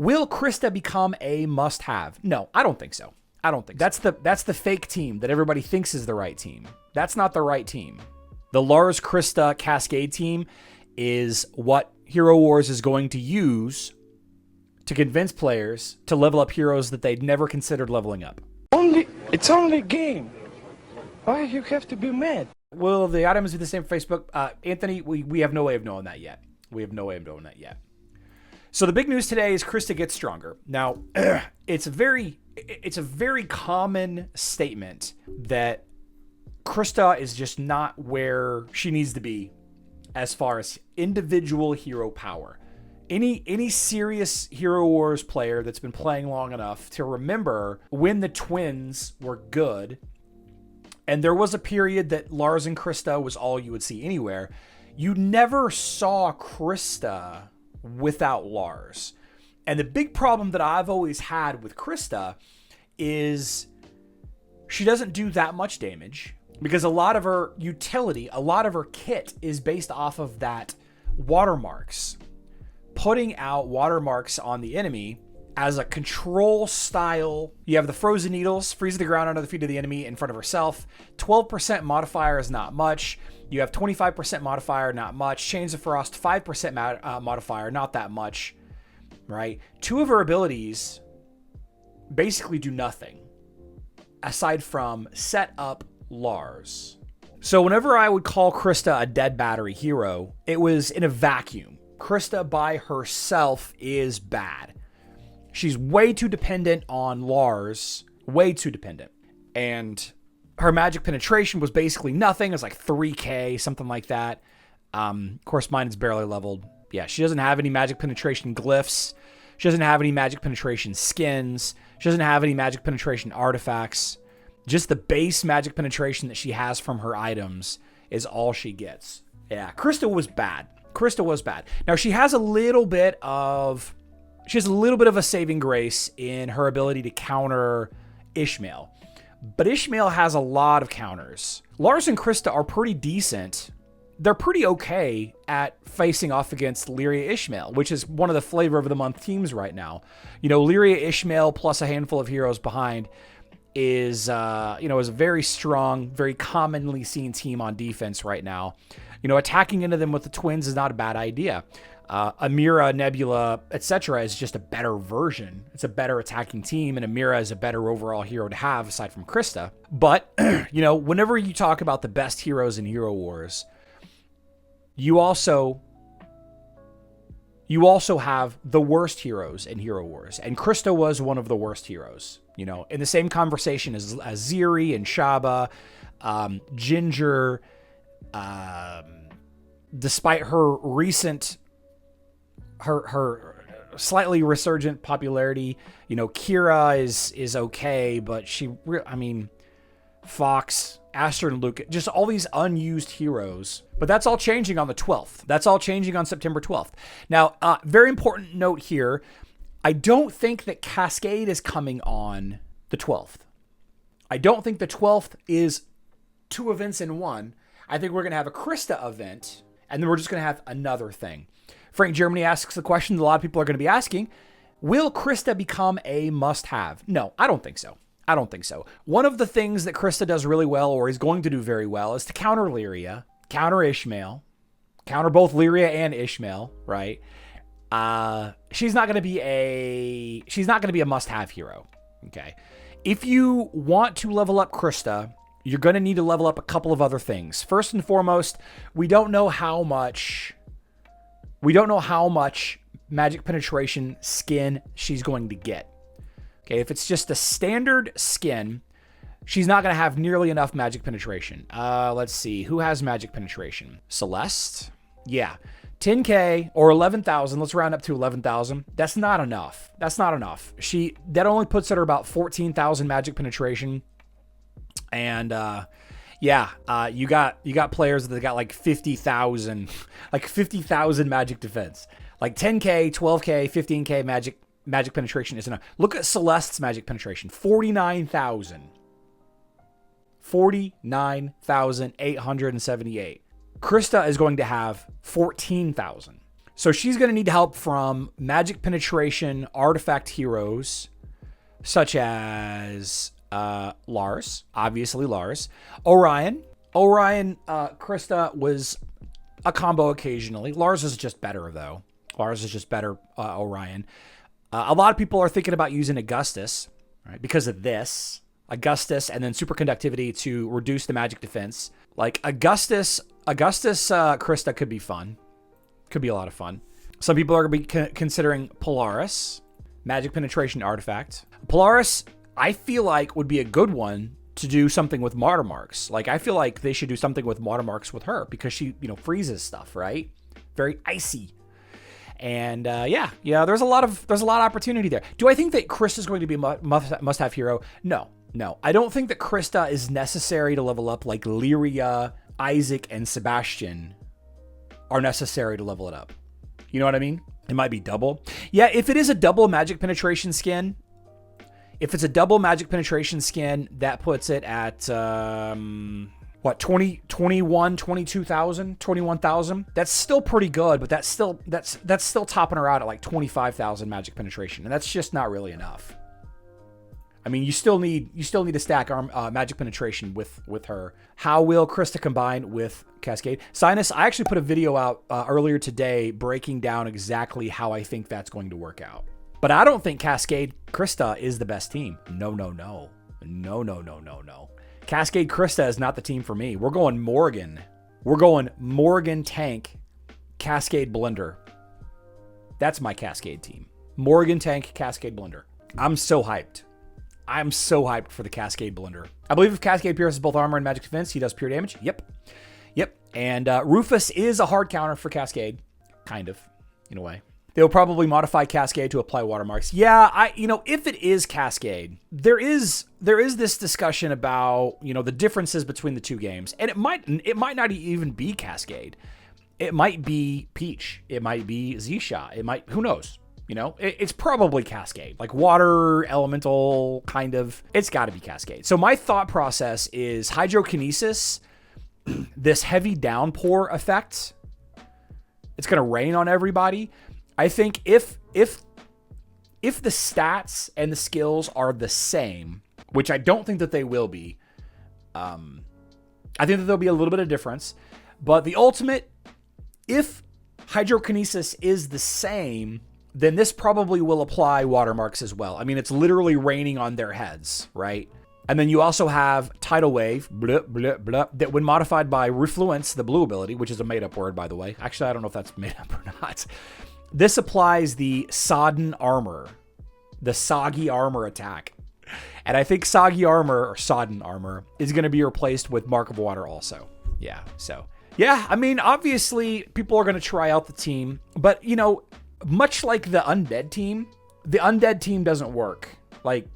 Will Krista become a must-have? No, I don't think so. I don't think that's the fake team that everybody thinks is the right team. That's not the right team. The Lars Krista Cascade team is what Hero Wars is going to use to convince players to level up heroes that they'd never considered leveling up. It's only a game. Why you have to be mad? Will the items be the same for Facebook? Anthony, we have no way of knowing that yet. We have no way of knowing that yet. So the big news today is Krista gets stronger. Now, it's a very common statement that Krista is just not where she needs to be as far as individual hero power. Any serious Hero Wars player that's been playing long enough to remember when the twins were good, and there was a period that Lars and Krista was all you would see anywhere, you never saw Krista without Lars. And the big problem that I've always had with Krista is she doesn't do that much damage because a lot of her utility, a lot of her kit is based off of that watermarks. Putting out watermarks on the enemy as a control style. You have the frozen needles, freeze the ground under the feet of the enemy in front of herself. 12% modifier is not much. You have 25% modifier, not much. Chains of Frost, 5% modifier, not that much, right? Two of her abilities basically do nothing aside from set up Lars. So whenever I would call Krista a dead battery hero, it was in a vacuum. Krista by herself is bad. She's way too dependent on Lars, way too dependent. And her magic penetration was basically nothing. It was like 3k, something like that. Of course, mine is barely leveled. Yeah, she doesn't have any magic penetration glyphs. She doesn't have any magic penetration skins. She doesn't have any magic penetration artifacts. Just the base magic penetration that she has from her items is all she gets. Yeah, Krista was bad. Krista was bad. Now, she has a little bit of a saving grace in her ability to counter Ishmael. But Ishmael has a lot of counters. Lars and Krista are pretty decent. They're pretty okay at facing off against Lyria Ishmael, which is one of the flavor of the month teams right now. You know, Lyria Ishmael plus a handful of heroes behind is a very strong, very commonly seen team on defense right now. You know, attacking into them with the twins is not a bad idea. Amira, Nebula, etc. is just a better version. It's a better attacking team, and Amira is a better overall hero to have aside from Krista. But, whenever you talk about the best heroes in Hero Wars, you also have the worst heroes in Hero Wars. And Krista was one of the worst heroes. You know, in the same conversation as Ziri and Shaba, Ginger, despite her recent, her slightly resurgent popularity, Kira is okay, but Fox, Aster, and Luke, just all these unused heroes. But that's all changing on the 12th. That's all changing on September 12th. Now, very important note here. I don't think that Cascade is coming on the 12th. I don't think the 12th is 2 events in one. I think we're going to have a Krista event, and then we're just going to have another thing. Frank Germany asks the question that a lot of people are going to be asking. Will Krista become a must-have? No, I don't think so. I don't think so. One of the things that Krista does really well, or is going to do very well, is to counter Lyria, counter Ishmael, counter both Lyria and Ishmael, right? She's not going to be a must-have hero. Okay. If you want to level up Krista, you're going to need to level up a couple of other things. First and foremost, we don't know how much magic penetration skin she's going to get. Okay, if it's just a standard skin, she's not going to have nearly enough magic penetration. Let's see. Who has magic penetration? Celeste? Yeah. 10K or 11,000. Let's round up to 11,000. That's not enough. That's not enough. That only puts her about 14,000 magic penetration. And you got players that got like 50,000 magic defense. Like 10K, 12K, 15K magic penetration isn't enough. Look at Celeste's magic penetration. 49,000. 49,878. Krista is going to have 14,000. So she's going to need help from magic penetration artifact heroes such as Lars, obviously Lars, Orion. Krista was a combo occasionally. Lars is just better, though. Lars is just better, Orion. A lot of people are thinking about using Augustus, right? Because of this. Augustus and then superconductivity to reduce the magic defense. Like Augustus Krista could be fun. Could be a lot of fun. Some people are going to be considering Polaris, magic penetration artifact. Polaris, I feel like, would be a good one to do something with watermarks. Like, I feel like they should do something with watermarks with her because she, freezes stuff, right? Very icy. And yeah, there's a lot of opportunity there. Do I think that Krista's going to be a must-have hero? No. I don't think that Krista is necessary to level up like Lyria, Isaac, and Sebastian are necessary to level it up. You know what I mean? It might be double. Yeah, if it is a double magic penetration skin, that puts it at, 21,000? That's still pretty good, but that's still topping her out at like 25,000 magic penetration. And that's just not really enough. I mean, you still need to stack magic penetration with her. How will Krista combine with Cascade? Sinus, I actually put a video out earlier today breaking down exactly how I think that's going to work out. But I don't think Cascade Krista is the best team. No. Cascade Krista is not the team for me. We're going Morgan. We're going Morgan Tank, Cascade Blender. That's my Cascade team. Morgan Tank, Cascade Blender. I'm so hyped. I'm so hyped for the Cascade Blender. I believe if Cascade pierces both armor and magic defense, he does pure damage. Yep. And Rufus is a hard counter for Cascade. Kind of, in a way. They'll probably modify Cascade to apply watermarks. Yeah, if it is Cascade, there is this discussion about, the differences between the two games. And it might not even be Cascade. It might be Peach. It might be Zisha. Who knows? It's probably Cascade, like water, elemental, kind of. It's got to be Cascade. So my thought process is hydrokinesis, this heavy downpour effect. It's going to rain on everybody. I think if the stats and the skills are the same, which I don't think that they will be, I think that there'll be a little bit of difference. But the ultimate, if hydrokinesis is the same, then this probably will apply watermarks as well. I mean, it's literally raining on their heads, right? And then you also have Tidal Wave, that when modified by Refluence, the blue ability, which is a made-up word, by the way. Actually, I don't know if that's made up or not. This applies the Sodden Armor, the Soggy Armor attack. And I think Soggy Armor, or Sodden Armor, is going to be replaced with Mark of Water also. Yeah, so. Yeah, I mean, obviously, people are going to try out the team. But, much like the Undead team doesn't work. Like,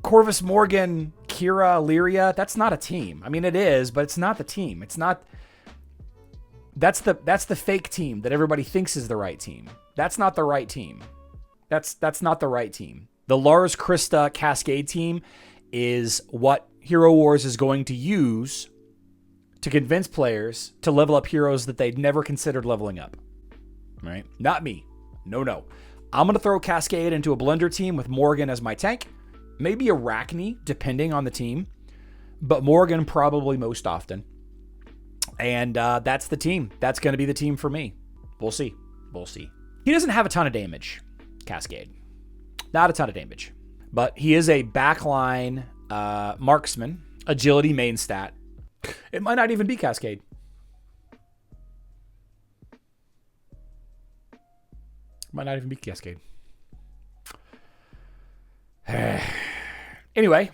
Corvus Morgan, Kira, Lyria, that's not a team. I mean, it is, but it's not the team. It's not... That's the fake team that everybody thinks is the right team. That's not the right team. That's not the right team. The Lars Krista Cascade team is what Hero Wars is going to use to convince players to level up heroes that they'd never considered leveling up. Right? Not me. No. I'm going to throw Cascade into a blender team with Morgan as my tank. Maybe Arachne, depending on the team. But Morgan probably most often. And that's the team. That's going to be the team for me. We'll see. He doesn't have a ton of damage, Cascade. Not a ton of damage. But he is a backline marksman, agility main stat. It might not even be Cascade. Anyway,